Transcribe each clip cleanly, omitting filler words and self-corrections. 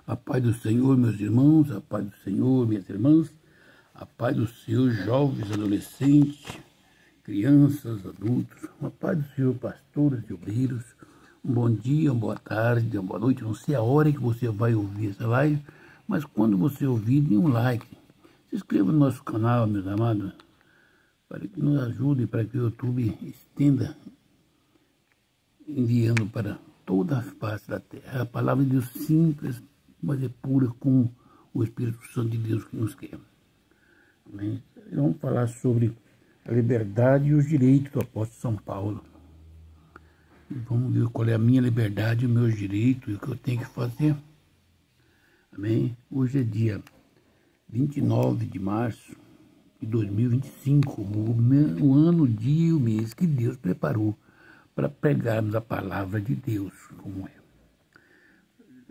A paz do Senhor, meus irmãos, a paz do Senhor, minhas irmãs, a paz do Senhor, jovens, adolescentes, crianças, adultos, a paz do Senhor, pastores e obreiros. Um bom dia, uma boa tarde, uma boa noite. Não sei a hora que você vai ouvir essa live, mas quando você ouvir, dê um like. Se inscreva no nosso canal, meus amados, para que nos ajude, para que o YouTube estenda, enviando para toda a face da terra. A palavra de Deus simples, mas é pura, com o Espírito Santo de Deus que nos quer. Amém? Vamos falar sobre a liberdade e os direitos do apóstolo São Paulo. E vamos ver qual é a minha liberdade, os meus direitos e o que eu tenho que fazer. Amém? Hoje é dia 29 de março de 2025, o ano, o dia e o mês que Deus preparou para pregarmos a palavra de Deus, como é.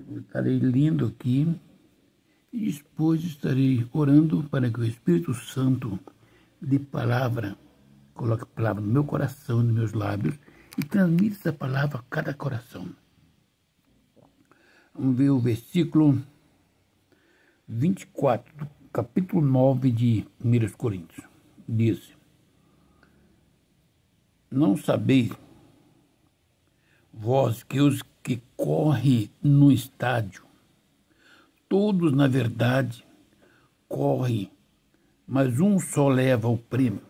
Eu estarei lendo aqui e depois estarei orando para que o Espírito Santo dê palavra, coloque a palavra no meu coração, nos meus lábios e transmita essa palavra a cada coração. Vamos ver o versículo 24 do capítulo 9 de 1 Coríntios. Diz: não sabeis vós que os que correm no estádio, todos na verdade correm, mas um só leva o prêmio.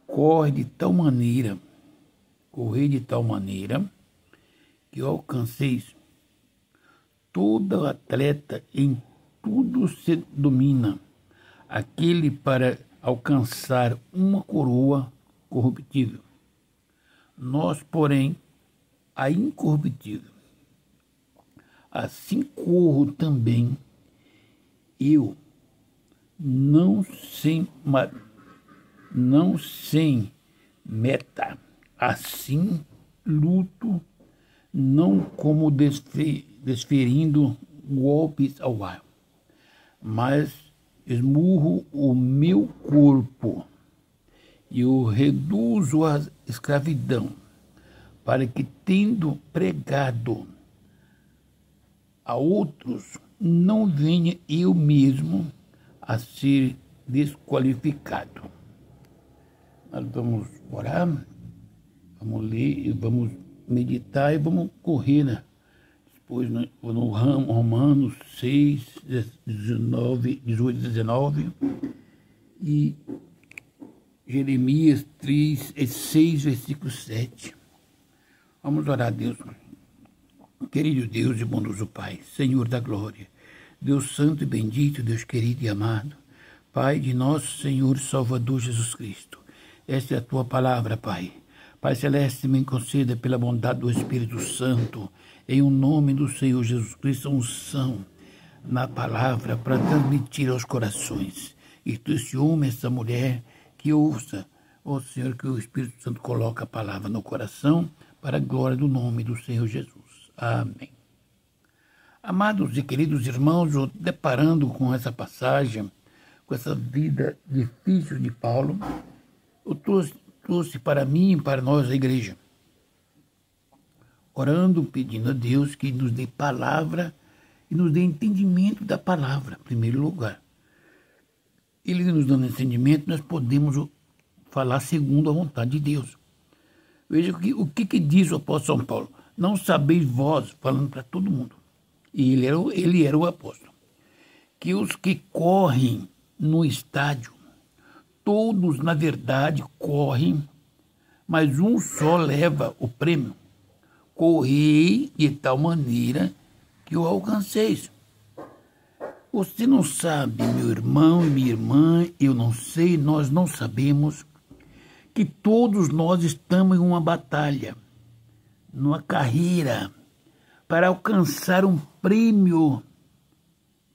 Correi de tal maneira que alcanceis. Todo atleta em tudo se domina, aquele para alcançar uma coroa corruptível. Nós, porém, a incorruptível. Assim corro também eu, não sem meta. Assim luto, não como desferindo golpes ao ar, mas esmurro o meu corpo e o reduzo à escravidão, para que, tendo pregado a outros, não venha eu mesmo a ser desqualificado. Nós vamos orar, vamos ler, vamos meditar e vamos correr, né? Depois no Romanos 6, 18, 19 e Jeremias 6, versículo 7. Vamos orar a Deus. Querido Deus e bondoso Pai, Senhor da glória, Deus santo e bendito, Deus querido e amado, Pai de nosso Senhor e Salvador Jesus Cristo. Esta é a Tua palavra, Pai. Pai celeste, me conceda pela bondade do Espírito Santo, em o nome do Senhor Jesus Cristo, unção na palavra para transmitir aos corações. E tu, esse homem, essa mulher, que ouça, ó Senhor, que o Espírito Santo coloque a palavra no coração para a glória do nome do Senhor Jesus. Amém. Amados e queridos irmãos, eu deparando com essa passagem, com essa vida difícil de Paulo, eu trouxe para mim e para nós a igreja, orando, pedindo a Deus que nos dê palavra e nos dê entendimento da palavra, em primeiro lugar. Ele nos dando entendimento, nós podemos falar segundo a vontade de Deus. Veja o que diz o apóstolo São Paulo. Não sabeis vós, falando para todo mundo, e ele era o apóstolo, que os que correm no estádio, todos na verdade correm, mas um só leva o prêmio. Correi de tal maneira que o alcanceis. Você não sabe, meu irmão e minha irmã, eu não sei, nós não sabemos, que todos nós estamos em uma batalha, numa carreira, para alcançar um prêmio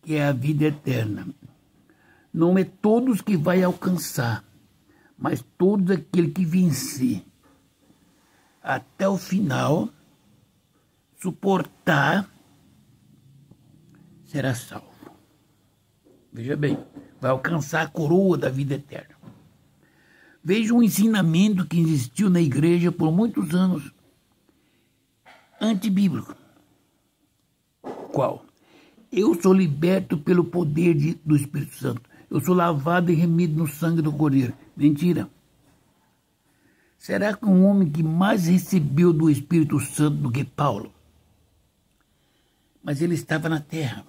que é a vida eterna. Não é todos que vai alcançar, mas todos aquele que vencer até o final, suportar, será salvo. Veja bem, vai alcançar a coroa da vida eterna. Veja um ensinamento que existiu na igreja por muitos anos, antibíblico. Qual? Eu sou liberto pelo poder do Espírito Santo. Eu sou lavado e remido no sangue do Cordeiro. Mentira. Será que um homem que mais recebeu do Espírito Santo do que Paulo? Mas ele estava na terra.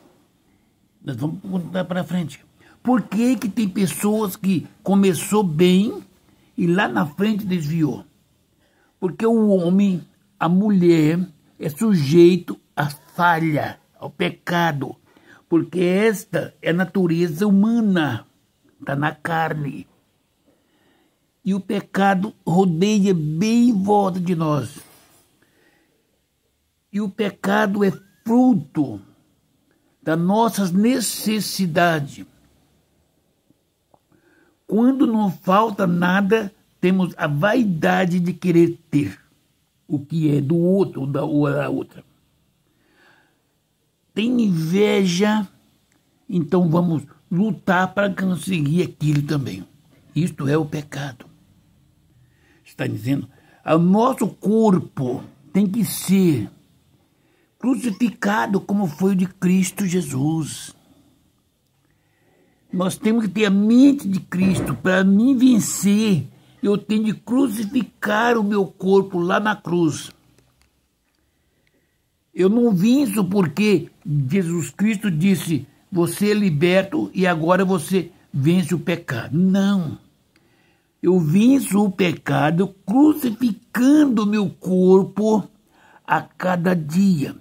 Nós vamos contar para frente. Por que tem pessoas que começou bem e lá na frente desviou? Porque o homem, a mulher, é sujeito à falha, ao pecado. Porque esta é a natureza humana, está na carne. E o pecado rodeia bem em volta de nós. E o pecado é fruto das nossas necessidades. Quando não falta nada, temos a vaidade de querer ter o que é do outro ou da outra. Tem inveja, então vamos lutar para conseguir aquilo também. Isto é o pecado. Está dizendo, o nosso corpo tem que ser crucificado como foi o de Cristo Jesus. Nós temos que ter a mente de Cristo. Para me vencer, eu tenho de crucificar o meu corpo lá na cruz. Eu não venço porque Jesus Cristo disse, você é liberto e agora você vence o pecado. Não. Eu venço o pecado crucificando o meu corpo a cada dia.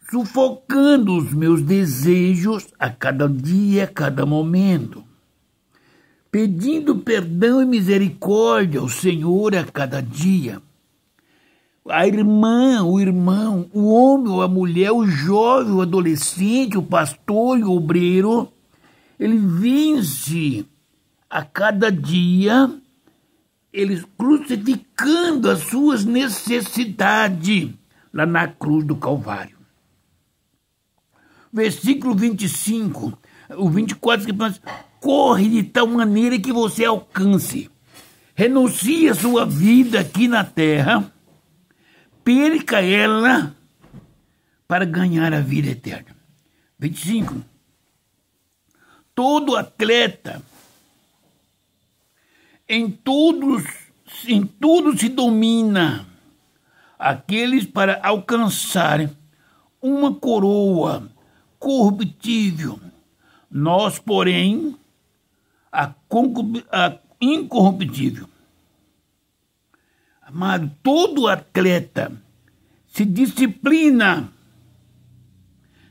Sufocando os meus desejos a cada dia, a cada momento. Pedindo perdão e misericórdia ao Senhor a cada dia. A irmã, o irmão, o homem ou a mulher, o jovem, o adolescente, o pastor e o obreiro, ele vence a cada dia, eles crucificando as suas necessidades lá na cruz do Calvário. Versículo 25, o 24, que fala, corre de tal maneira que você alcance. Renuncie a sua vida aqui na terra, perca ela para ganhar a vida eterna. 25. Todo atleta em tudo se domina, aqueles para alcançar uma coroa corruptível. Nós, porém, a incorruptível. Amado, todo atleta se disciplina,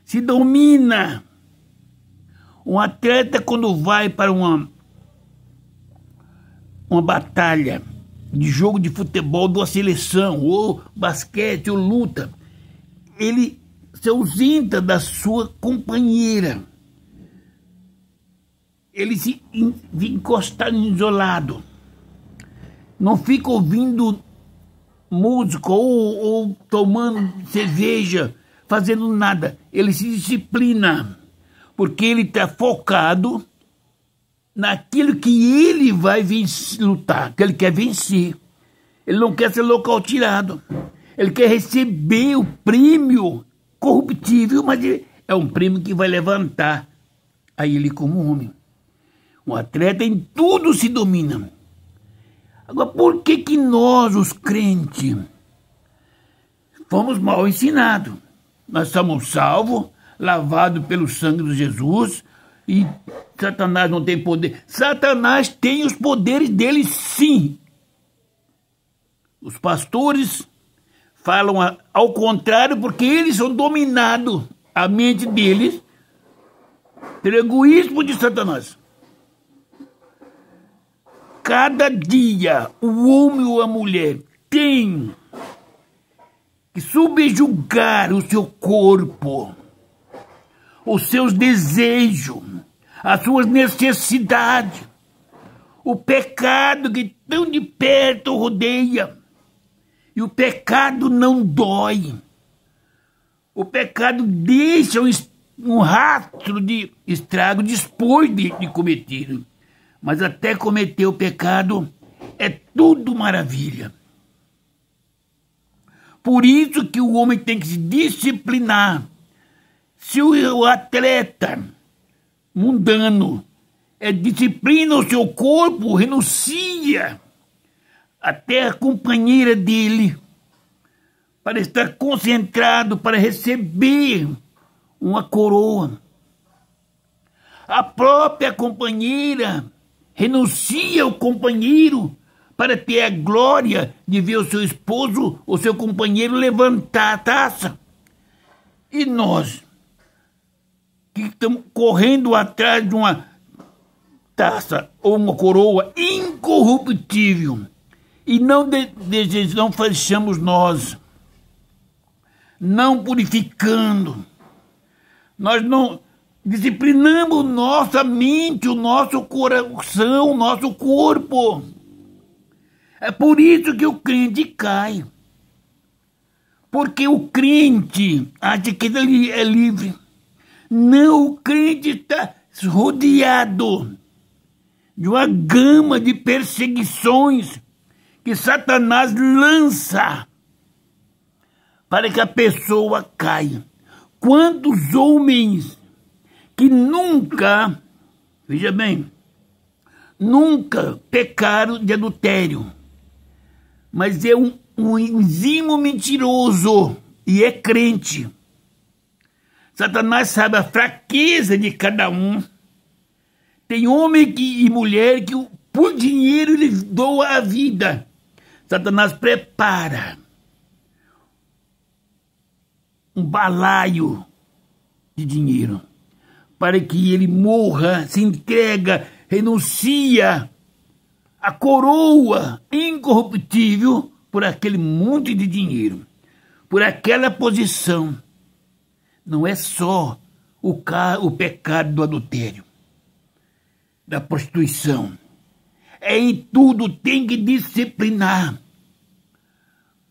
se domina. Um atleta, quando vai para uma batalha de jogo de futebol de uma seleção, ou basquete, ou luta, ele se ausenta da sua companheira. Ele se encosta isolado. Não fica ouvindo música ou tomando cerveja, fazendo nada. Ele se disciplina, porque ele está focado naquilo que ele vai lutar, que ele quer vencer. Ele não quer ser nocauteado. Ele quer receber o prêmio corruptível, mas é um prêmio que vai levantar a ele como homem. Um atleta em tudo se domina. Agora, por que nós, os crentes, fomos mal ensinados? Nós somos salvos, lavados pelo sangue de Jesus, e Satanás não tem poder. Satanás tem os poderes dele, sim. Os pastores falam ao contrário, porque eles são dominados, a mente deles, pelo egoísmo de Satanás. Cada dia, o homem ou a mulher tem que subjugar o seu corpo, os seus desejos, as suas necessidades, o pecado que tão de perto rodeia. E o pecado não dói. O pecado deixa um rastro de estrago depois de cometer. Mas até cometer o pecado é tudo maravilha. Por isso que o homem tem que se disciplinar. Se o atleta mundano disciplina o seu corpo, renuncia até a companheira dele para estar concentrado, para receber uma coroa. A própria companheira renuncia ao companheiro para ter a glória de ver o seu esposo, o seu companheiro levantar a taça. E nós, que estamos correndo atrás de uma taça ou uma coroa incorruptível, e não fechamos nós, não purificando, nós não disciplinamos nossa mente, o nosso coração, o nosso corpo. É por isso que o crente cai. Porque o crente acha que ele é livre. Não, o crente está rodeado de uma gama de perseguições que Satanás lança para que a pessoa caia. Quantos homens que nunca, veja bem, nunca pecaram de adultério, mas é um enzimo mentiroso e é crente. Satanás sabe a fraqueza de cada um. Tem homem e mulher que por dinheiro ele doa a vida. Satanás prepara um balaio de dinheiro para que ele morra, se entrega, renuncia a coroa incorruptível por aquele monte de dinheiro, por aquela posição. Não é só o pecado do adultério, da prostituição. É em tudo, tem que disciplinar.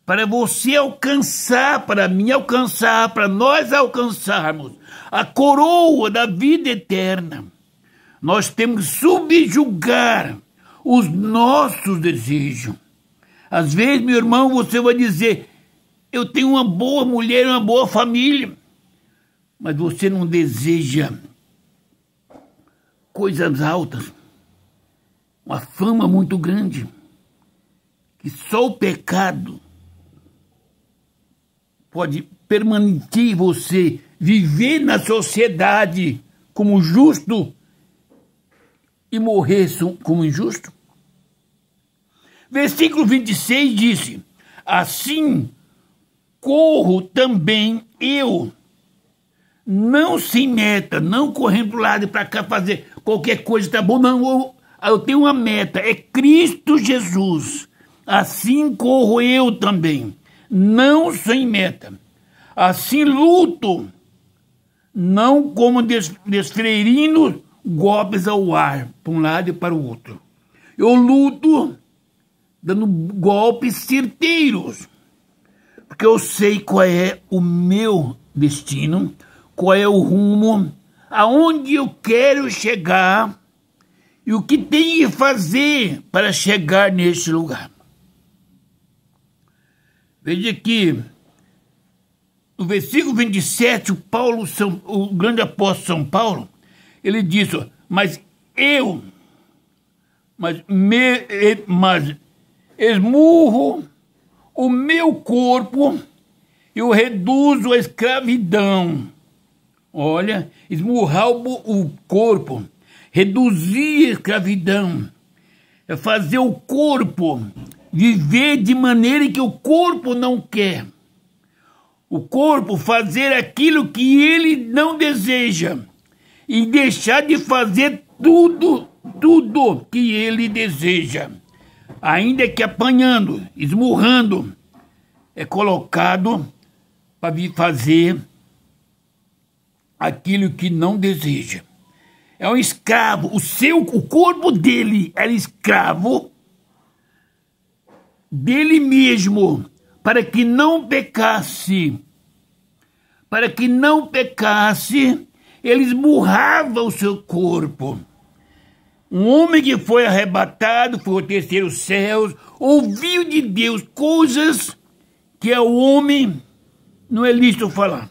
Para você alcançar, para mim alcançar, para nós alcançarmos a coroa da vida eterna, nós temos que subjugar os nossos desejos. Às vezes, meu irmão, você vai dizer, eu tenho uma boa mulher, uma boa família, mas você não deseja coisas altas, uma fama muito grande, que só o pecado pode permitir você viver na sociedade como justo e morrer como injusto? Versículo 26 disse, assim corro também eu, não sem meta, não correndo para o lado e para cá fazer qualquer coisa, tá bom? Não, eu tenho uma meta, é Cristo Jesus. Assim corro eu também, não sem meta. Assim luto, não como desferindo golpes ao ar, para um lado e para o outro. Eu luto dando golpes certeiros, porque eu sei qual é o meu destino, qual é o rumo, aonde eu quero chegar e o que tenho que fazer para chegar neste lugar. Veja que no versículo 27, o grande apóstolo São Paulo, ele diz, mas esmurro o meu corpo e o reduzo à escravidão. Olha, esmurrar o corpo, reduzir a escravidão, é fazer o corpo viver de maneira que o corpo não quer. O corpo fazer aquilo que ele não deseja e deixar de fazer tudo que ele deseja. Ainda que apanhando, esmurrando, é colocado para vir fazer aquilo que não deseja. É um escravo. O corpo dele era escravo dele mesmo, para que não pecasse. Para que não pecasse, ele esmurrava o seu corpo. Um homem que foi arrebatado, foi ao terceiro céu, ouviu de Deus coisas que que é o homem, não é lícito falar.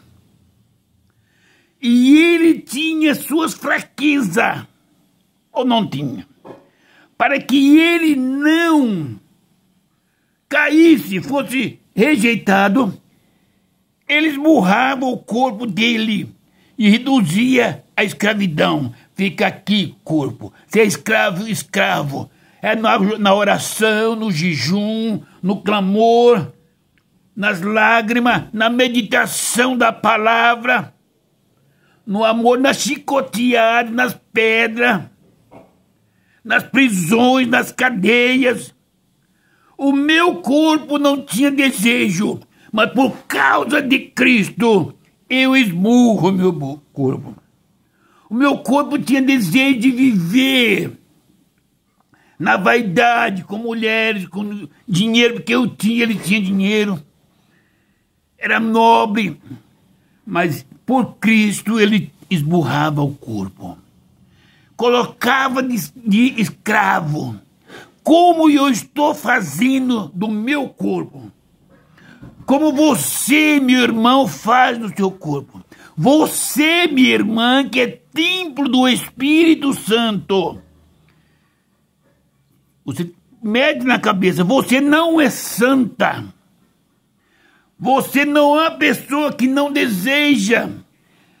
E ele tinha suas fraquezas, ou não tinha, para que ele não caísse, fosse rejeitado, ele esmurrava o corpo dele e reduzia a escravidão. Fica aqui, corpo, você é escravo, escravo. É na oração, no jejum, no clamor, nas lágrimas, na meditação da palavra, no amor, nas chicoteadas, nas pedras, nas prisões, nas cadeias. O meu corpo não tinha desejo, mas por causa de Cristo, eu esmurro o meu corpo. O meu corpo tinha desejo de viver na vaidade, com mulheres, com dinheiro, porque eu tinha, ele tinha dinheiro. Era nobre, mas por Cristo ele esmurrava o corpo. Colocava de escravo, como eu estou fazendo do meu corpo. Como você, meu irmão, faz no seu corpo. Você, minha irmã, que é templo do Espírito Santo. Você mete na cabeça, você não é santa. Você não é uma pessoa que não deseja.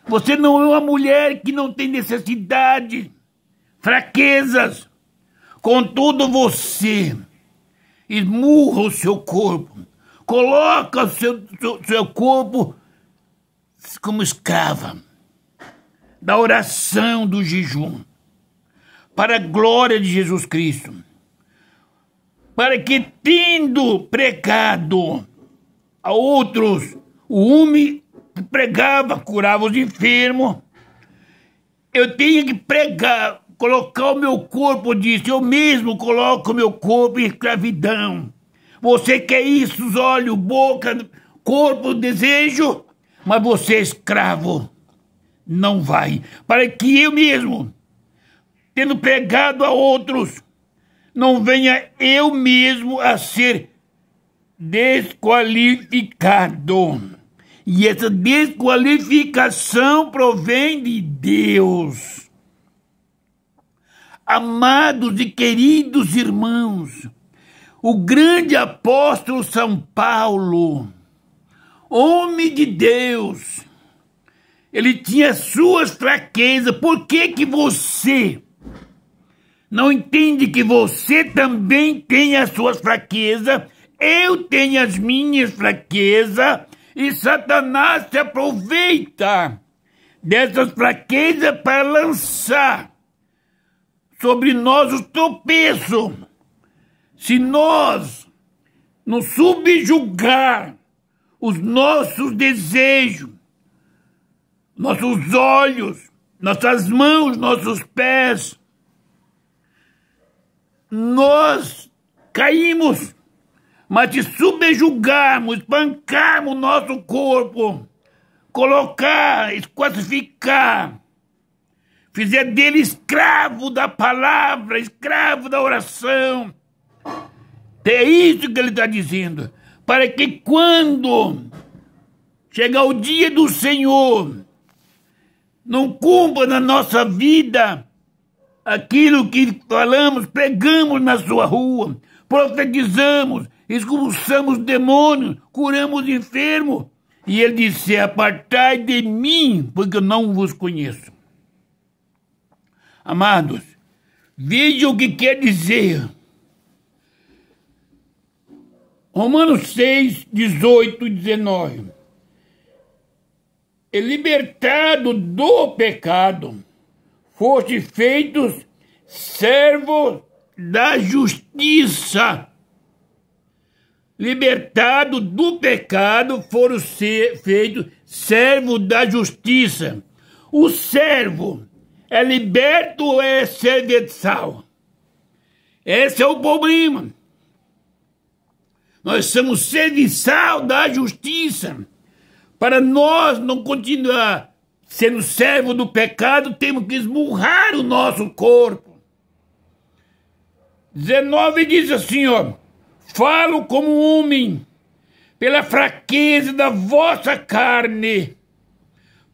Você não é uma mulher que não tem necessidade, fraquezas. Contudo, você esmurra o seu corpo. Coloca o seu corpo como escrava da oração, do jejum, para a glória de Jesus Cristo. Para que, tendo pregado a outros, o homem pregava, curava os enfermos, eu tinha que pregar, colocar o meu corpo, disse, eu mesmo coloco o meu corpo em escravidão. Você quer isso, os olhos, boca, corpo, desejo, mas você é escravo, não vai. Para que eu mesmo, tendo pregado a outros, não venha eu mesmo a ser desqualificado. E essa desqualificação provém de Deus. Amados e queridos irmãos, o grande apóstolo São Paulo, homem de Deus, ele tinha suas fraquezas. Por que você não entende que você também tem as suas fraquezas? Eu tenho as minhas fraquezas e Satanás se aproveita dessas fraquezas para lançar sobre nós os tropeços. Se nós não subjugar os nossos desejos, nossos olhos, nossas mãos, nossos pés, nós caímos. Mas se subjugarmos, espancarmos o nosso corpo, colocar, classificar, fizer dele escravo da palavra, escravo da oração, é isso que ele está dizendo. Para que quando chegar o dia do Senhor, não cumpra na nossa vida aquilo que falamos, pregamos na sua rua, profetizamos, expulsamos demônios, curamos enfermos. E ele disse, apartai de mim, porque eu não vos conheço. Amados, vejam o que quer dizer. Romanos 6, 18 e 19. E libertado do pecado, foste feitos servos da justiça. Libertado do pecado, foram feitos servos da justiça. O servo é liberto ou é serviçal? Esse é o problema. Nós somos serviçal da justiça. Para nós não continuar sendo servo do pecado, temos que esmurrar o nosso corpo. 19 diz assim, ó, falo como homem, pela fraqueza da vossa carne,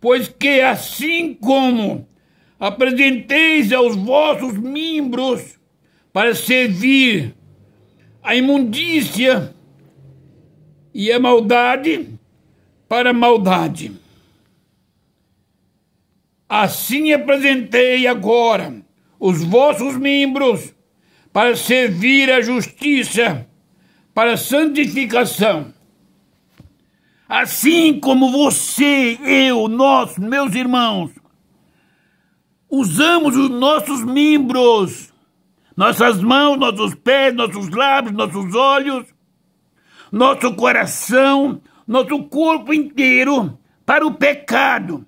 pois que assim como apresenteis aos vossos membros para servir a imundícia e a maldade para a maldade, assim apresentei agora os vossos membros para servir a justiça, para a santificação. Assim como você, eu, nós, meus irmãos, usamos os nossos membros, nossas mãos, nossos pés, nossos lábios, nossos olhos, nosso coração, nosso corpo inteiro para o pecado,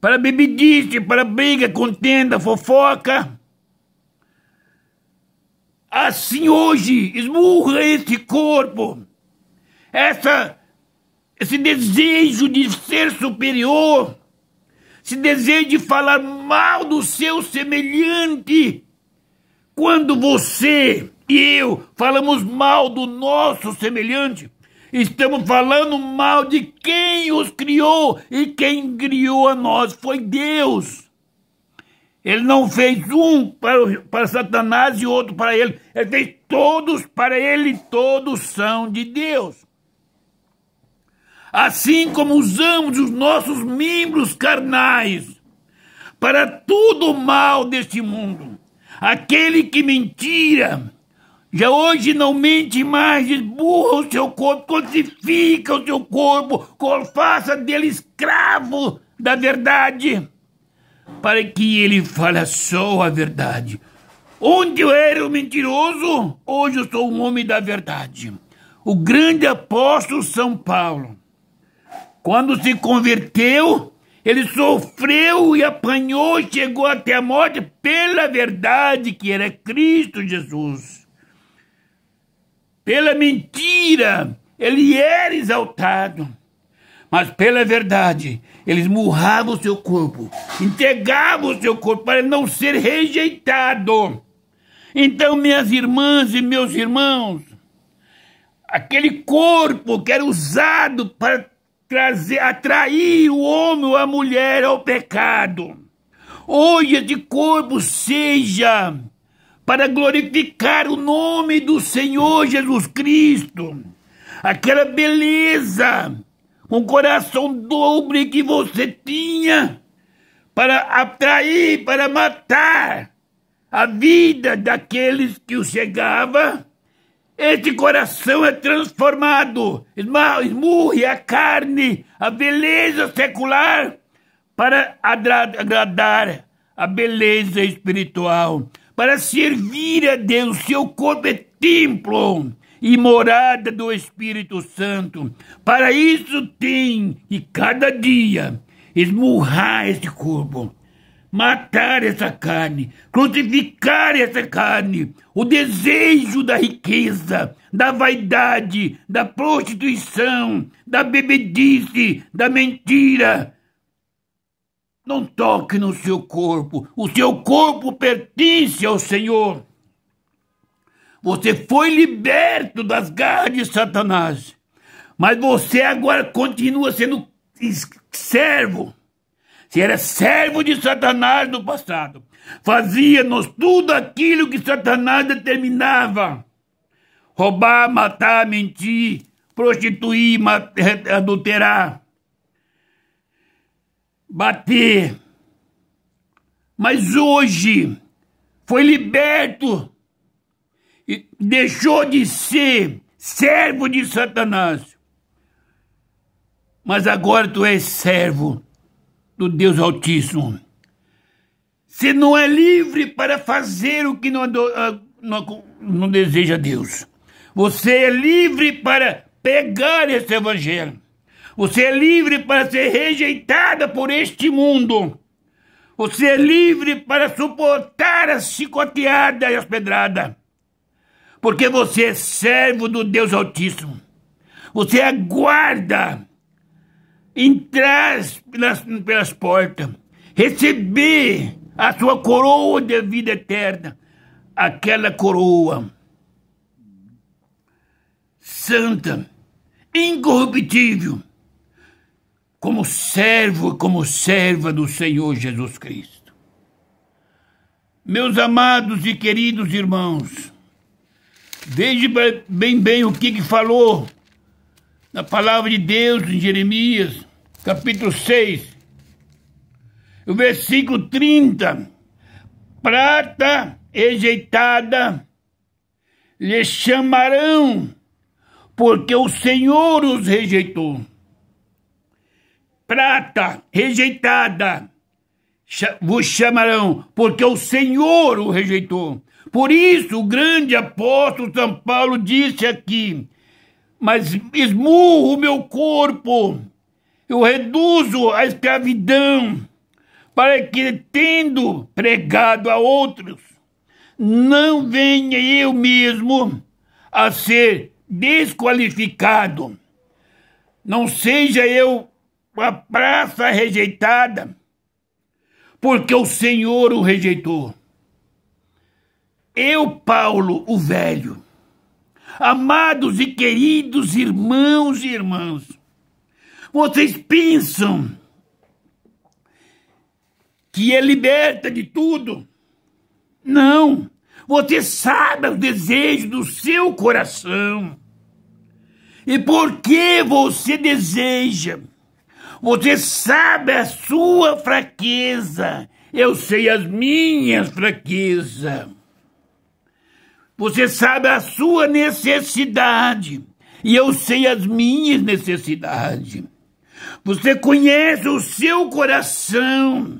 para a bebedice, para a briga, contenda, fofoca. Assim hoje esmurra esse corpo, esse desejo de ser superior, esse desejo de falar mal do seu semelhante. Quando você e eu falamos mal do nosso semelhante, estamos falando mal de quem os criou, e quem criou a nós foi Deus. Ele não fez um para Satanás e outro para ele. Ele fez todos para ele, todos são de Deus. Assim como usamos os nossos membros carnais para tudo o mal deste mundo, aquele que mentira, já hoje não mente mais, esburra o seu corpo, crucifica o seu corpo, faça dele escravo da verdade, para que ele fale só a verdade. Onde eu era o mentiroso, hoje eu sou um homem da verdade. O grande apóstolo São Paulo, quando se converteu, ele sofreu e apanhou, chegou até a morte pela verdade que era Cristo Jesus. Pela mentira, ele era exaltado. Mas pela verdade, ele esmurrava o seu corpo, entregava o seu corpo para não ser rejeitado. Então, minhas irmãs e meus irmãos, aquele corpo que era usado para atrair o homem ou a mulher ao pecado, hoje esse corpo seja para glorificar o nome do Senhor Jesus Cristo. Aquela beleza, um coração dobre que você tinha para atrair, para matar a vida daqueles que o chegava, esse coração é transformado, esmurre a carne, a beleza secular, para agradar a beleza espiritual, para servir a Deus. Seu corpo é templo e morada do Espírito Santo. Para isso tem que cada dia esmurrar esse corpo, matar essa carne, crucificar essa carne, o desejo da riqueza, da vaidade, da prostituição, da bebedice, da mentira. Não toque no seu corpo. O seu corpo pertence ao Senhor. Você foi liberto das garras de Satanás, mas você agora continua sendo servo. Se era servo de Satanás no passado, fazia-nos tudo aquilo que Satanás determinava: roubar, matar, mentir, prostituir, adulterar, bater. Mas hoje foi liberto e deixou de ser servo de Satanás. Mas agora tu és servo do Deus Altíssimo. Você não é livre para fazer o que não deseja Deus. Você é livre para pegar esse evangelho. Você é livre para ser rejeitada por este mundo. Você é livre para suportar a chicoteada e as pedradas. Porque você é servo do Deus Altíssimo. Você aguarda entrar pelas portas, receber a sua coroa de vida eterna, aquela coroa santa, incorruptível, como servo e como serva do Senhor Jesus Cristo. Meus amados e queridos irmãos, veja bem o que falou na palavra de Deus em Jeremias, capítulo 6, o versículo 30. Prata rejeitada lhe chamarão, porque o Senhor os rejeitou. Prata rejeitada vos chamarão, porque o Senhor o rejeitou. Por isso o grande apóstolo São Paulo disse aqui: mas esmurro o meu corpo, eu reduzo a escravidão, para que, tendo pregado a outros, não venha eu mesmo a ser desqualificado. Não seja eu a praça rejeitada, porque o Senhor o rejeitou. Eu, Paulo, o velho, amados e queridos irmãos e irmãs, vocês pensam que é liberta de tudo? Não. Você sabe os desejos do seu coração. E por que você deseja? Você sabe a sua fraqueza. Eu sei as minhas fraquezas. Você sabe a sua necessidade. E eu sei as minhas necessidades. Você conhece o seu coração,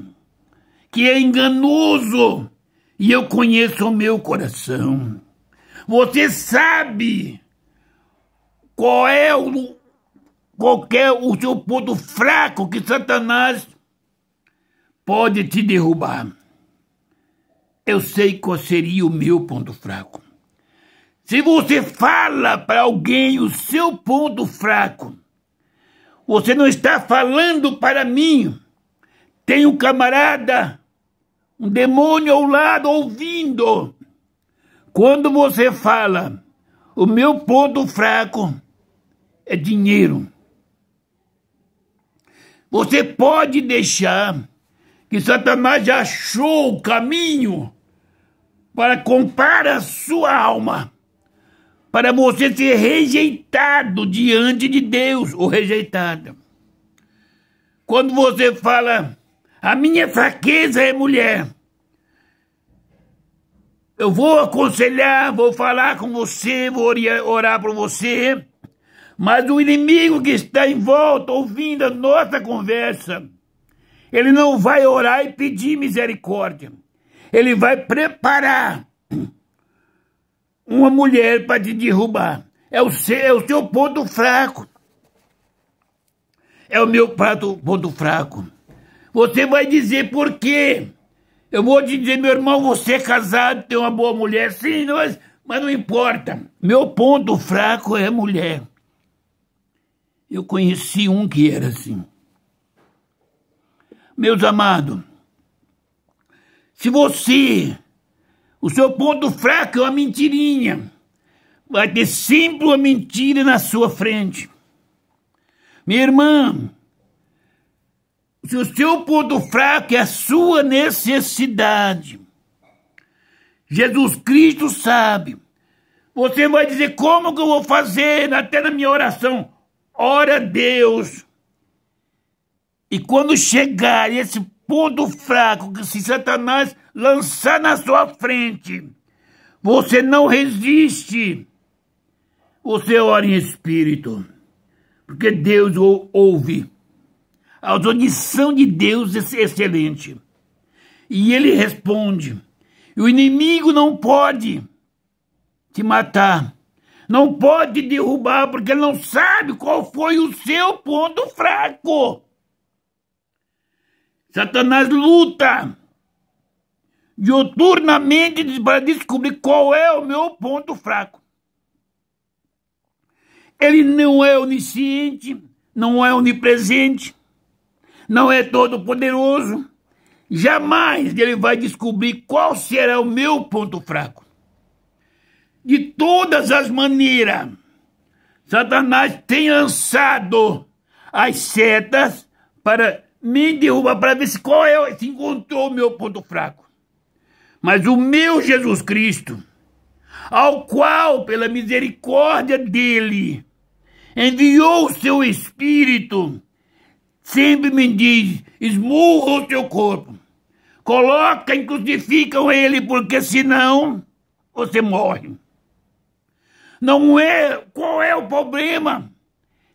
que é enganoso, e eu conheço o meu coração. Você sabe qual é o seu ponto fraco que Satanás pode te derrubar. Eu sei qual seria o meu ponto fraco. Se você fala para alguém o seu ponto fraco, você não está falando para mim. Tem um camarada, um demônio ao lado ouvindo. Quando você fala, o meu ponto fraco é dinheiro. Você pode deixar que Satanás já achou o caminho para comprar a sua alma, para você ser rejeitado diante de Deus, ou rejeitada. Quando você fala, a minha fraqueza é mulher, eu vou aconselhar, vou falar com você, vou orar por você, mas o inimigo que está em volta, ouvindo a nossa conversa, ele não vai orar e pedir misericórdia. Ele vai preparar uma mulher para te derrubar. É o seu ponto fraco. É o meu ponto fraco. Você vai dizer por quê? Eu vou te dizer, meu irmão, você é casado, tem uma boa mulher. Sim, mas não importa. Meu ponto fraco é mulher. Eu conheci um que era assim. Meus amados, se o seu ponto fraco é uma mentirinha, vai ter sempre uma mentira na sua frente. Minha irmã, se o seu ponto fraco é a sua necessidade, Jesus Cristo sabe. Você vai dizer, como que eu vou fazer? Até na minha oração, ora a Deus. E quando chegar esse ponto fraco, que se Satanás lançar na sua frente, você não resiste. Você ora em espírito, porque Deus ouve. A audição de Deus é excelente. E ele responde. E o inimigo não pode te matar, não pode te derrubar, porque ele não sabe qual foi o seu ponto fraco. Satanás luta diuturnamente para descobrir qual é o meu ponto fraco. Ele não é onisciente, não é onipresente, não é todo-poderoso. Jamais ele vai descobrir qual será o meu ponto fraco. De todas as maneiras, Satanás tem lançado as setas para me derrubar, para ver se encontrou o meu ponto fraco. Mas o meu Jesus Cristo, ao qual, pela misericórdia dele, enviou o seu Espírito, sempre me diz: esmurra o seu corpo, coloca e crucificam ele, porque senão você morre. Não é? Qual é o problema?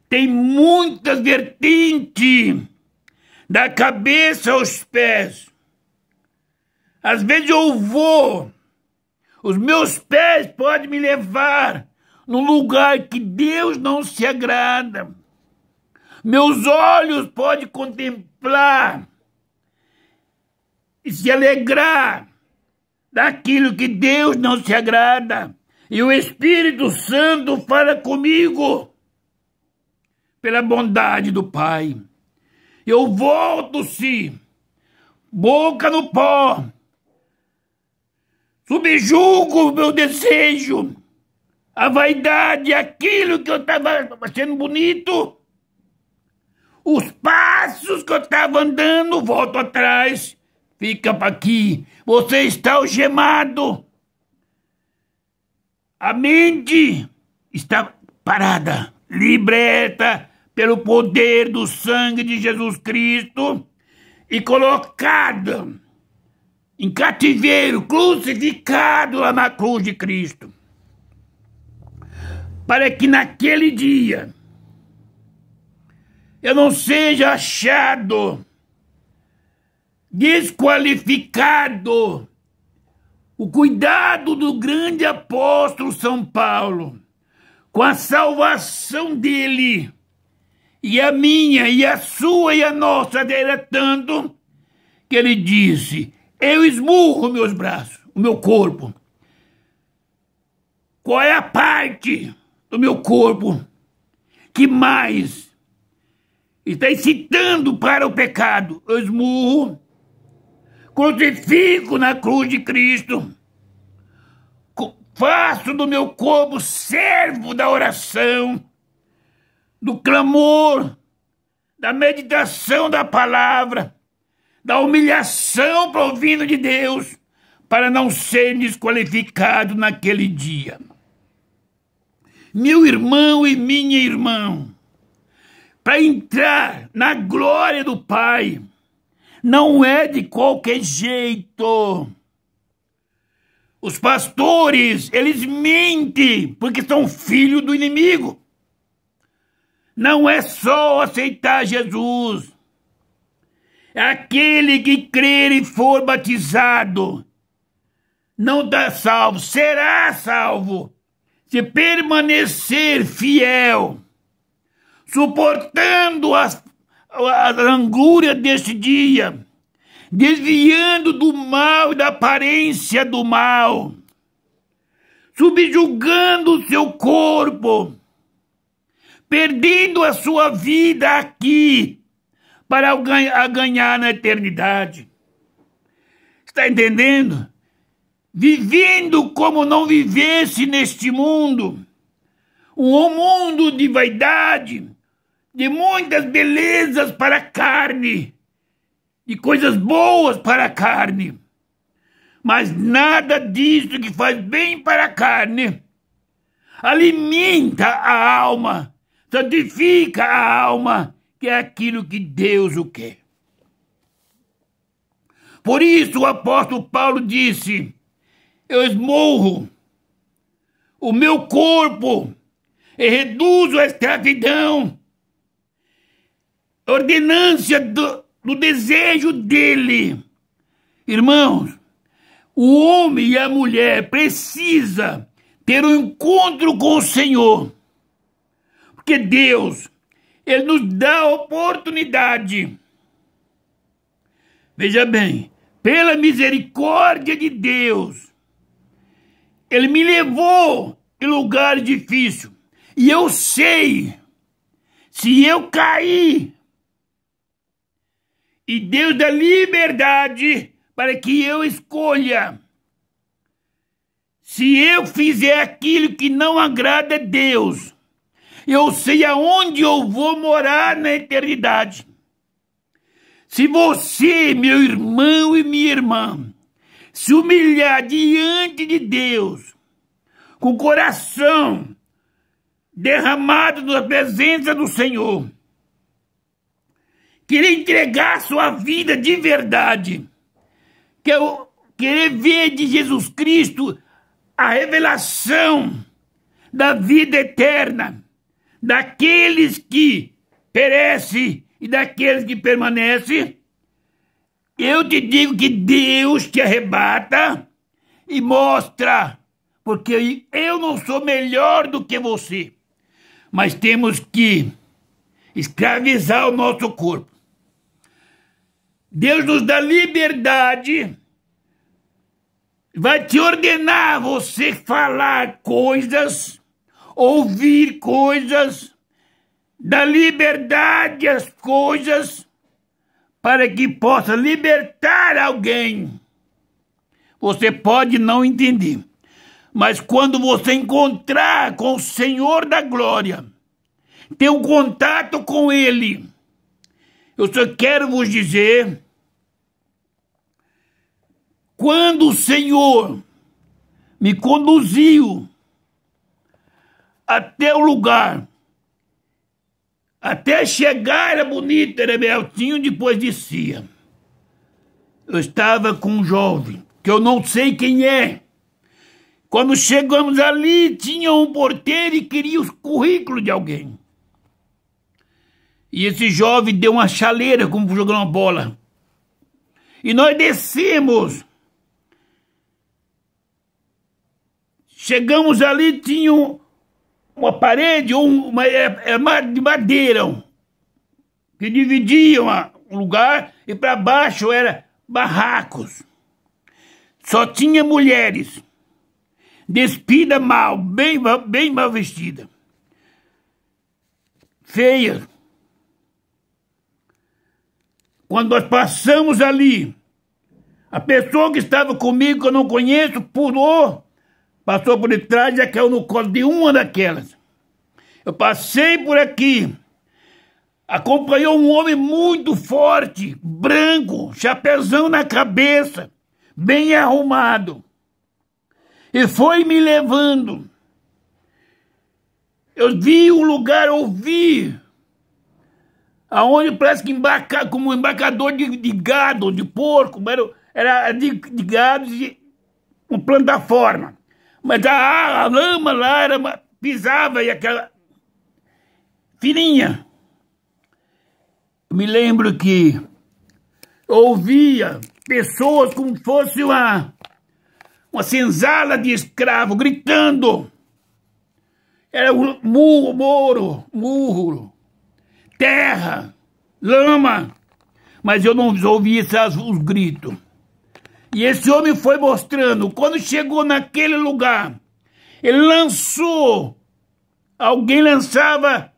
Tem muitas vertentes, da cabeça aos pés. Às vezes eu vou, os meus pés podem me levar num lugar que Deus não se agrada. Meus olhos podem contemplar e se alegrar daquilo que Deus não se agrada. E o Espírito Santo fala comigo pela bondade do Pai. Eu volto-se, boca no pó, subjugo o meu desejo, a vaidade, aquilo que eu estava achando bonito, os passos que eu estava andando, volto atrás, fica para aqui, você está algemado. A mente está parada, liberta pelo poder do sangue de Jesus Cristo e colocada em cativeiro, crucificado lá na cruz de Cristo. Para que naquele dia eu não seja achado, desqualificado. O cuidado do grande apóstolo São Paulo com a salvação dele, e a minha, e a sua, e a nossa era tanto que ele disse: eu esmurro meus braços, o meu corpo. Qual é a parte do meu corpo que mais está incitando para o pecado? Eu esmurro, crucifico na cruz de Cristo, faço do meu corpo servo da oração, do clamor, da meditação da palavra, da humilhação provindo de Deus, para não ser desqualificado naquele dia. Meu irmão e minha irmã, para entrar na glória do Pai, não é de qualquer jeito. Os pastores, eles mentem porque são filhos do inimigo. Não é só aceitar Jesus. É aquele que crer e for batizado não está salvo, será salvo se permanecer fiel, suportando a angúria deste dia, desviando do mal e da aparência do mal, subjugando o seu corpo, perdendo a sua vida aqui para ganhar na eternidade. Está entendendo? Vivendo como não vivesse neste mundo, um mundo de vaidade, de muitas belezas para a carne, de coisas boas para a carne, mas nada disso que faz bem para a carne alimenta a alma, santifica a alma, que é aquilo que Deus o quer. Por isso o apóstolo Paulo disse: eu esmurro o meu corpo e reduzo a escravidão, ordenância do desejo dele. Irmãos, o homem e a mulher precisam ter um encontro com o Senhor, porque Deus, Ele nos dá a oportunidade. Veja bem, pela misericórdia de Deus, Ele me levou em lugar difícil. E eu sei, se eu cair, e Deus dá liberdade para que eu escolha. Se eu fizer aquilo que não agrada a Deus, Eu sei aonde eu vou morar na eternidade. Se você, meu irmão e minha irmã, se humilhar diante de Deus, com o coração derramado na presença do Senhor, querer entregar sua vida de verdade, querer ver de Jesus Cristo a revelação da vida eterna, daqueles que perecem e daqueles que permanecem, eu te digo que Deus te arrebata e mostra, porque eu não sou melhor do que você, mas temos que escravizar o nosso corpo. Deus nos dá liberdade, vai te ordenar você falar coisas, ouvir coisas, dar liberdade às coisas, para que possa libertar alguém. Você pode não entender, mas quando você encontrar com o Senhor da Glória, ter um contato com Ele, eu só quero vos dizer, quando o Senhor me conduziu até o lugar, até chegar, era bonito, era bem altinho, depois descia. Eu estava com um jovem, que eu não sei quem é. Quando chegamos ali, tinha um porteiro e queria os currículos de alguém. E esse jovem deu uma chaleira, como jogando uma bola. E nós descemos. Chegamos ali, tinha uma parede, uma de madeira, que dividia um lugar, e para baixo era barracos. Só tinha mulheres, despida mal, bem mal vestida, feia. Quando nós passamos ali, a pessoa que estava comigo, que eu não conheço, pulou, passou por detrás e já caiu no colo de uma daquelas. Eu passei por aqui, acompanhou um homem muito forte, branco, chapéuzão na cabeça, bem arrumado, e foi me levando. Eu vi um lugar, ouvi, aonde parece que como um embarcador de gado, de porco, era de gado, uma plataforma. Mas a lama lá pisava e aquela fininha. Eu me lembro que eu ouvia pessoas como se fosse uma senzala de escravo gritando. Era murro, terra, lama. Mas eu não ouvi os gritos. E esse homem foi mostrando, quando chegou naquele lugar, ele lançou, alguém lançava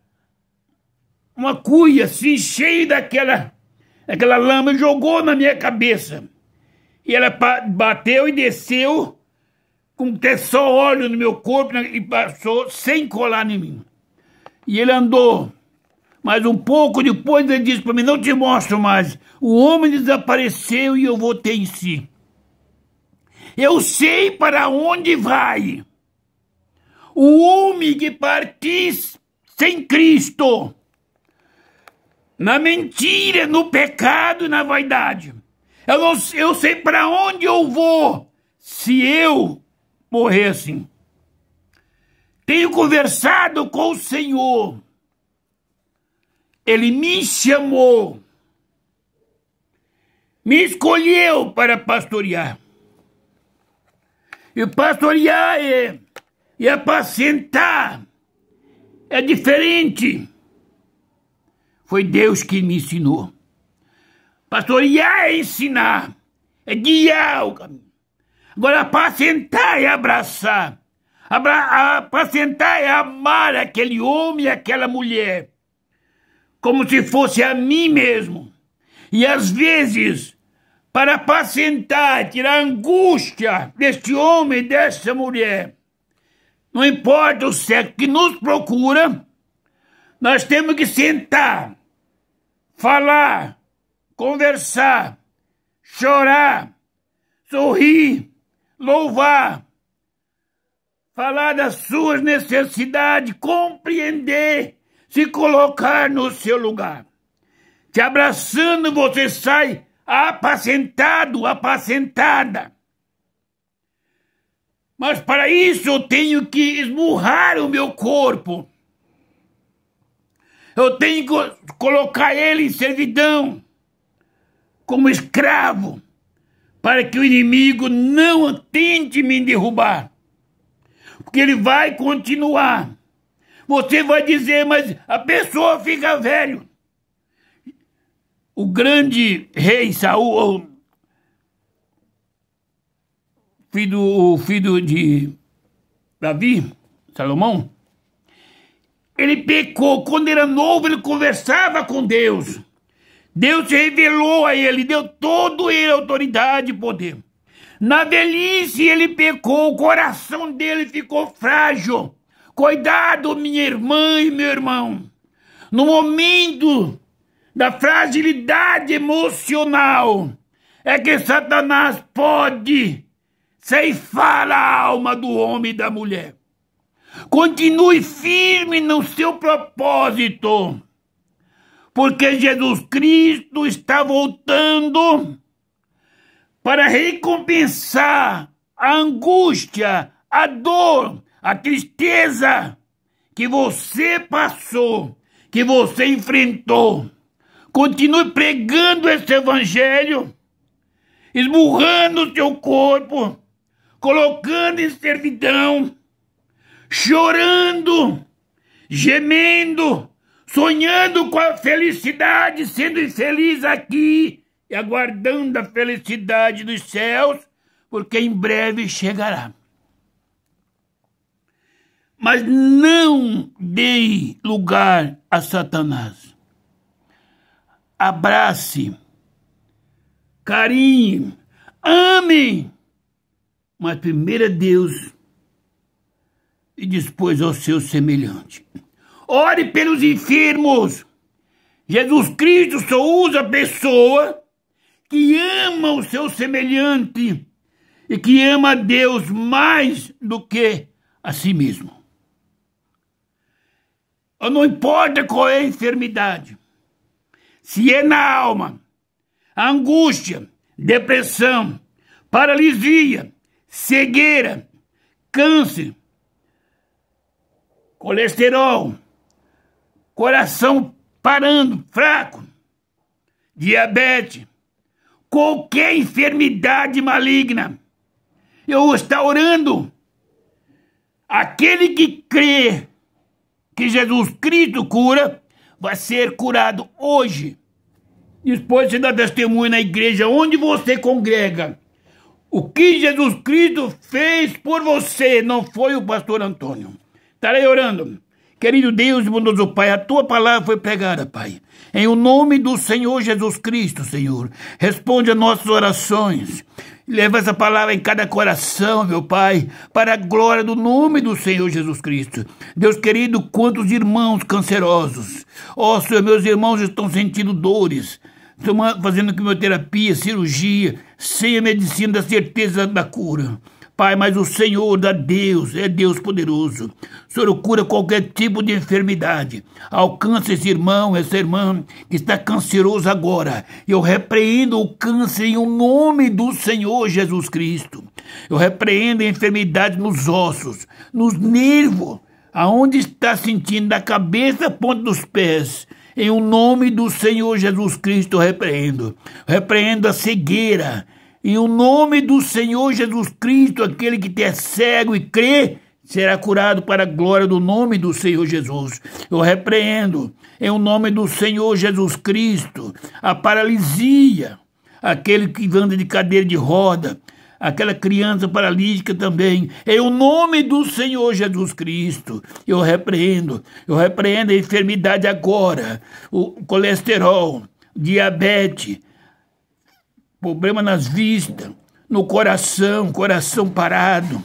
uma cuia assim, cheia daquela lama, e jogou na minha cabeça. E ela bateu e desceu, com até só óleo no meu corpo, e passou sem colar em mim. E ele andou, mas um pouco depois ele disse para mim, não te mostro mais. O homem desapareceu e eu voltei em si. Eu sei para onde vai. O homem que partis sem Cristo, na mentira, no pecado e na vaidade. Eu sei para onde eu vou se eu morrer assim. Tenho conversado com o Senhor. Ele me chamou, me escolheu para pastorear. E pastorear e apacentar é diferente. Foi Deus que me ensinou. Pastorear é ensinar, é guiar o caminho. Agora, apacentar é abraçar. Apacentar é amar aquele homem e aquela mulher, como se fosse a mim mesmo. E às vezes, para apacentar, tirar a angústia deste homem e dessa mulher, não importa o sexo que nos procura, Nós temos que sentar, falar, conversar, chorar, sorrir, louvar, falar das suas necessidades, compreender, se colocar no seu lugar. Te abraçando, você sai apacentado, apacentada. Mas para isso eu tenho que esmurrar o meu corpo. Eu tenho que colocar ele em servidão, como escravo, para que o inimigo não tente me derrubar. Porque ele vai continuar. Você vai dizer, mas a pessoa fica velho. O grande rei Saul, o filho de Davi, Salomão, ele pecou. Quando era novo, ele conversava com Deus. Deus se revelou a ele, deu todo ele autoridade e poder. Na velhice ele pecou, o coração dele ficou frágil. Cuidado, minha irmã e meu irmão. No momento da fragilidade emocional, é que Satanás pode ceifar a alma do homem e da mulher. Continue firme no seu propósito, porque Jesus Cristo está voltando para recompensar a angústia, a dor, a tristeza que você passou, que você enfrentou. Continue pregando esse evangelho, esmurrando o seu corpo, colocando em servidão, chorando, gemendo, sonhando com a felicidade, sendo infeliz aqui e aguardando a felicidade dos céus, porque em breve chegará. Mas não dê lugar a Satanás. Abrace, carinhe, ame, mas primeiro a Deus e depois ao seu semelhante. Ore pelos enfermos. Jesus Cristo só usa a pessoa que ama o seu semelhante e que ama a Deus mais do que a si mesmo. Não importa qual é a enfermidade, se é na alma, angústia, depressão, paralisia, cegueira, câncer, colesterol, coração parando, fraco, diabetes, qualquer enfermidade maligna, eu estou orando. Aquele que crê que Jesus Cristo cura, vai ser curado hoje. Depois você dá testemunho na igreja onde você congrega. O que Jesus Cristo fez por você não foi o pastor Antônio. Estarei orando. Querido Deus e bondoso Pai, a tua palavra foi pregada, Pai. Em o nome do Senhor Jesus Cristo, Senhor, responde a nossas orações. Leva essa palavra em cada coração, meu Pai, para a glória do nome do Senhor Jesus Cristo. Deus querido, quantos irmãos cancerosos. Ó, Senhor, meus irmãos estão sentindo dores, estão fazendo quimioterapia, cirurgia, sem a medicina da certeza da cura. Pai, mas o Senhor da Deus é Deus poderoso. O Senhor cura qualquer tipo de enfermidade. Alcança esse irmão, essa irmã que está canceroso agora. Eu repreendo o câncer em nome do Senhor Jesus Cristo. Eu repreendo a enfermidade nos ossos, nos nervos, aonde está sentindo, da cabeça à ponta dos pés. Em nome do Senhor Jesus Cristo eu repreendo. Repreendo a cegueira. Em o nome do Senhor Jesus Cristo, aquele que é cego e crê, será curado para a glória do nome do Senhor Jesus. Eu repreendo, em o nome do Senhor Jesus Cristo, a paralisia, aquele que anda de cadeira de roda, aquela criança paralítica também. Em o nome do Senhor Jesus Cristo, eu repreendo a enfermidade agora, o colesterol, diabetes, problema nas vistas, no coração parado,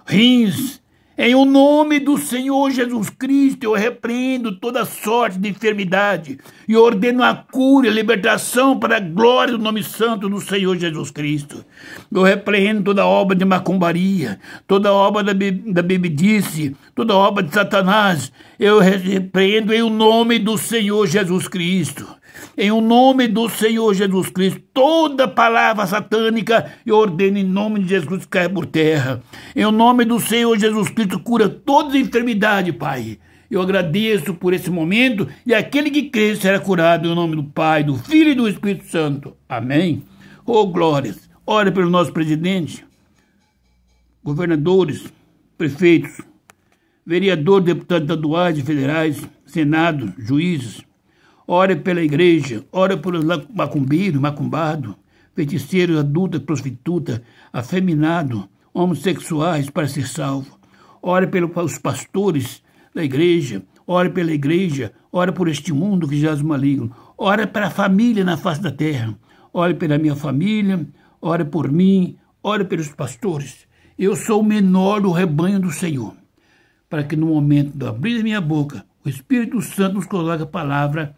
rins, Em o nome do Senhor Jesus Cristo, eu repreendo toda sorte de enfermidade e ordeno a cura e a libertação para a glória do nome santo do Senhor Jesus Cristo. Eu repreendo toda obra de macumbaria, toda obra da bebedice, toda obra de Satanás. Eu repreendo em o nome do Senhor Jesus Cristo. Em o nome do Senhor Jesus Cristo, toda palavra satânica eu ordeno em nome de Jesus que caia por terra. Em o nome do Senhor Jesus Cristo, cura toda a enfermidade, Pai. Eu agradeço por esse momento e aquele que crê será curado em nome do Pai, do Filho e do Espírito Santo. Amém. Oh, glórias. Ore pelo nosso presidente, governadores, prefeitos, vereadores, deputados estaduais e federais, senado, juízes. Ore pela igreja, ore pelos macumbeiros, macumbado, feiticeiros, adulta, prostituta, afeminado, homossexuais para ser salvo. Ore pelos pastores da igreja, ore pela igreja, ore por este mundo que jaz maligno. Ore para a família na face da terra. Ore pela minha família, ore por mim, ore pelos pastores. Eu sou o menor do rebanho do Senhor, para que no momento de abrir a minha boca, o Espírito Santo nos coloque a palavra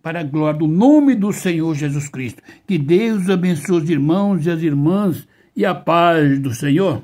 para a glória do nome do Senhor Jesus Cristo. Que Deus abençoe os irmãos e as irmãs e a paz do Senhor.